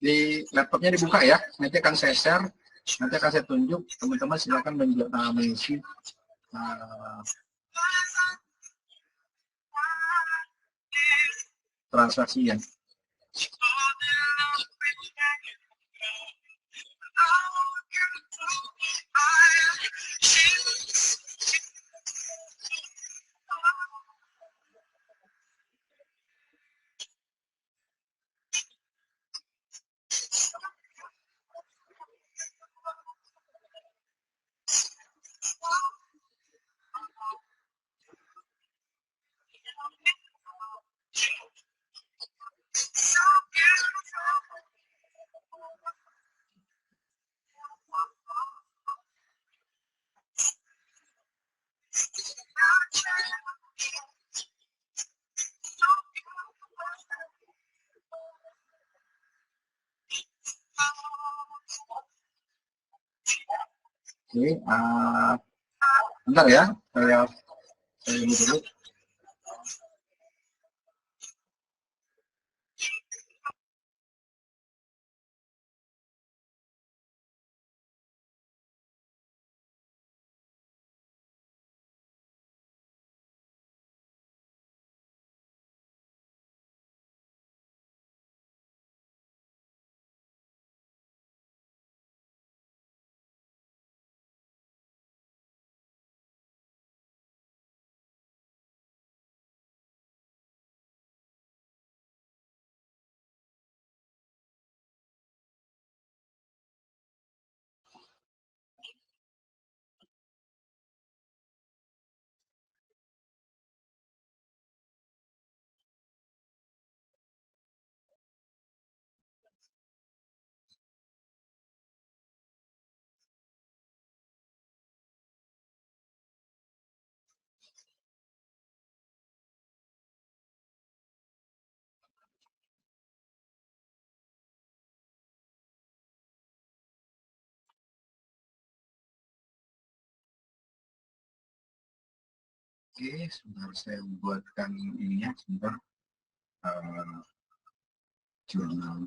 Di laptopnya dibuka ya, nanti akan saya share, nanti akan saya tunjuk, teman-teman silakan mengisi transaksinya. Oke, bentar ya, saya ini dulu. Oke, sebentar saya buatkan ininya, sebentar. Jurnal.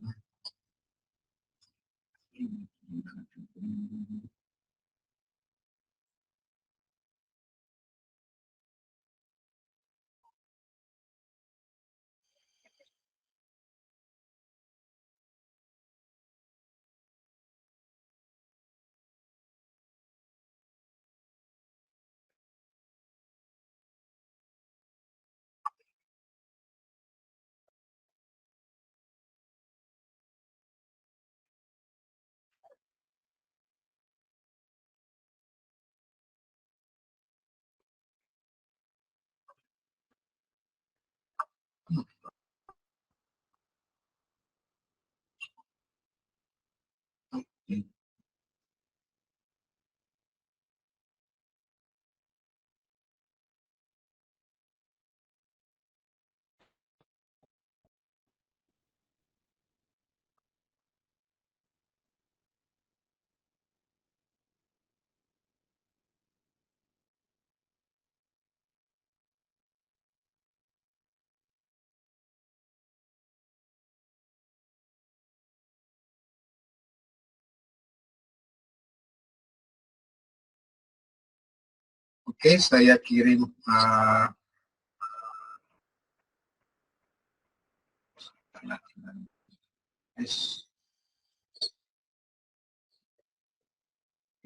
Oke, saya kirim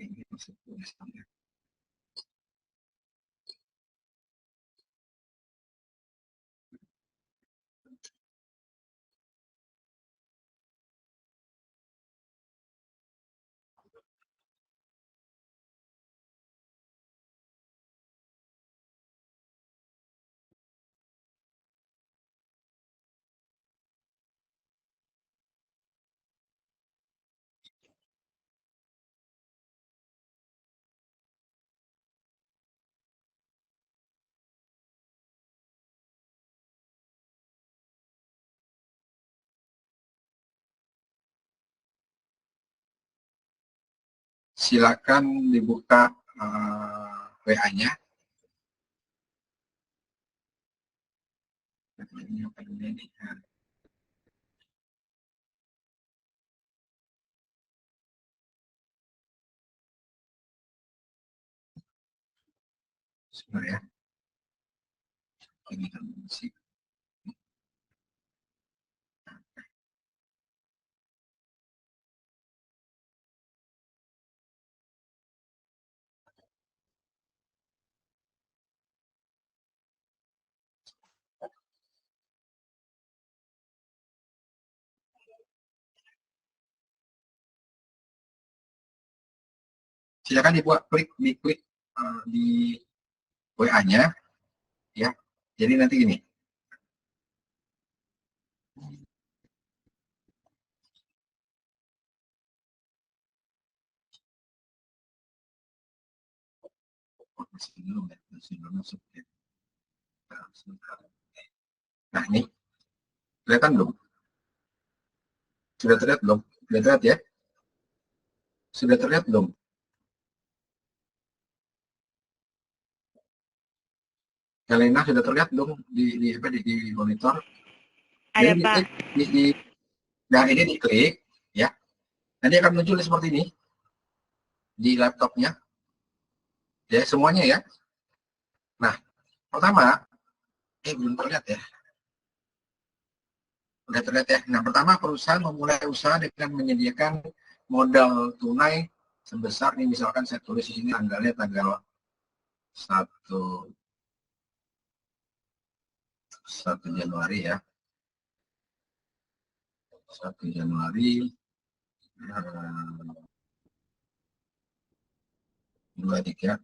ini masuk tulisannya. Silakan dibuka WA-nya. Sebentar ya. Ini kan masih. Silakan dibuat klik di WA-nya ya. Jadi nanti gini. Nah, ini kelihatan belum? Sudah terlihat belum? Sudah terlihat ya? Sudah terlihat belum? Helena sudah terlihat dong di monitor. Ada, Jadi Pak. nah ini diklik ya. Nanti akan muncul seperti ini di laptopnya. Ya, semuanya ya. Nah, pertama belum terlihat ya. Udah terlihat ya. Nah, pertama perusahaan memulai usaha dengan menyediakan modal tunai sebesar ini, misalkan saya tulis di sini tanggalnya tanggal 1 Januari ya. 1 Januari 23.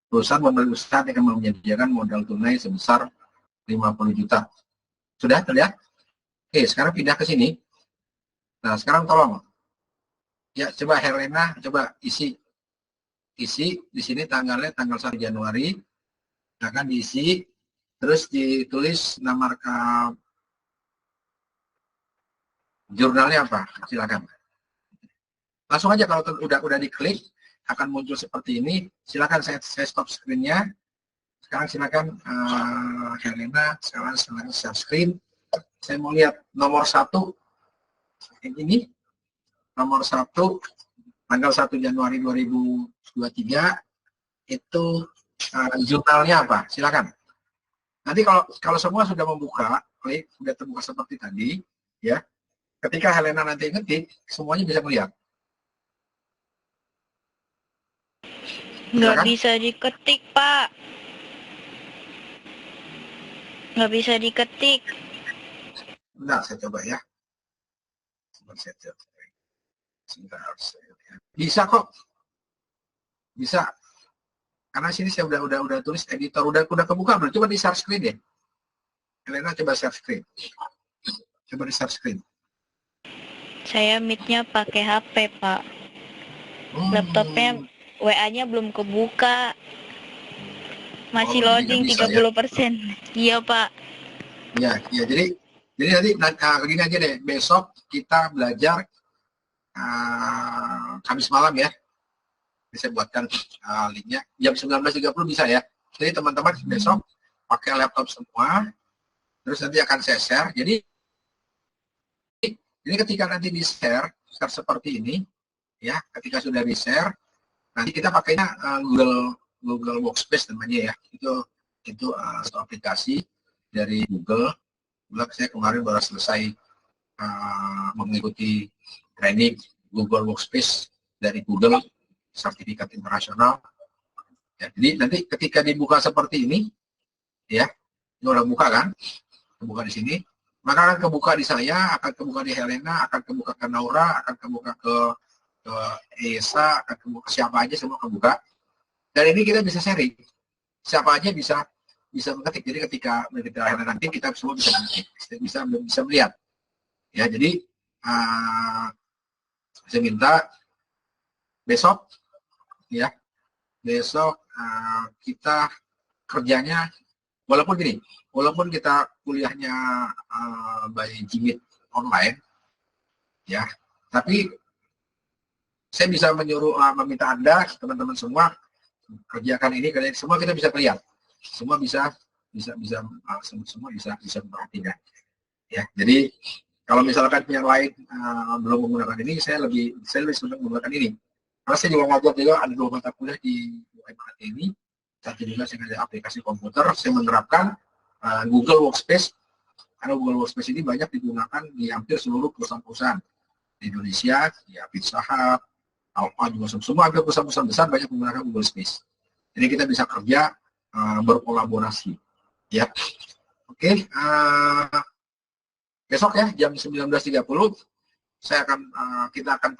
Perusahaan memulai usaha dengan menyediakan modal tunai sebesar 50 juta. Sudah terlihat? Oke, sekarang pindah ke sini. Nah, sekarang tolong. Ya, coba Helena, coba isi di sini tanggalnya tanggal 1 Januari. Akan diisi, terus ditulis nama jurnalnya apa? Silakan. Langsung aja kalau udah diklik akan muncul seperti ini. Silakan saya stop screen-nya. Sekarang silakan Helena, sekarang share screen. Saya mau lihat nomor 1 yang ini. Nomor 1 tanggal 1 Januari 2023 itu jurnalnya apa? Silakan. Nanti kalau semua sudah membuka, klik sudah terbuka seperti tadi, ya. Ketika Helena nanti ngetik, semuanya bisa melihat. Nggak Silakan. bisa diketik, Pak. Nggak bisa diketik. Nah, saya coba ya. Bisa kok. Bisa. Karena sini saya udah tulis editor, udah kebuka belum? Coba di share screen deh. Helena coba share screen. Coba di share screen. Saya meet-nya pakai HP, Pak. Laptopnya WA-nya belum kebuka. Masih loading bisa, 30%. Ya? Iya, Pak. Ya, jadi nanti begini aja deh. Besok kita belajar Kamis malam ya. Saya buatkan linknya. Jam 19.30 bisa ya. Jadi teman-teman besok pakai laptop semua. Terus nanti akan saya share. Jadi ketika nanti di-share seperti ini, ya, ketika sudah di-share, nanti kita pakainya Google Workspace namanya ya. Itu aplikasi dari Google. Saya kemarin baru selesai mengikuti training Google Workspace dari Google, sertifikat internasional. Ya, jadi nanti ketika dibuka seperti ini, ya, ini udah buka kan? Kebuka di sini, maka akan kebuka di saya, akan kebuka di Helena, akan kebuka ke Naura, akan kebuka ke Esa, akan kebuka siapa aja, semua kebuka. Dan ini kita bisa sharing, siapa aja bisa mengetik. Jadi ketika Helena nanti kita semua bisa mengetik, bisa melihat. Ya, jadi saya minta besok, ya, kita kerjanya walaupun kita kuliahnya by Jimit online, ya, tapi saya bisa meminta Anda, teman-teman semua, kerjakan ini, kalian semua kita bisa lihat, semua bisa memperhatikan, ya. Jadi kalau misalkan yang lain belum menggunakan ini, saya lebih senang menggunakan ini, karena saya juga ngajar juga ada 2 mata kuliah di UMKT ini. Satu juga saya ngajar aplikasi komputer, saya menerapkan Google Workspace, karena Google Workspace ini banyak digunakan di hampir seluruh perusahaan-perusahaan di Indonesia, ya, Pizza Hut, Alfa juga semua hampir perusahaan-perusahaan besar banyak menggunakan Google Space. Jadi kita bisa kerja berkolaborasi, ya. Oke, besok ya jam 19.30 kita akan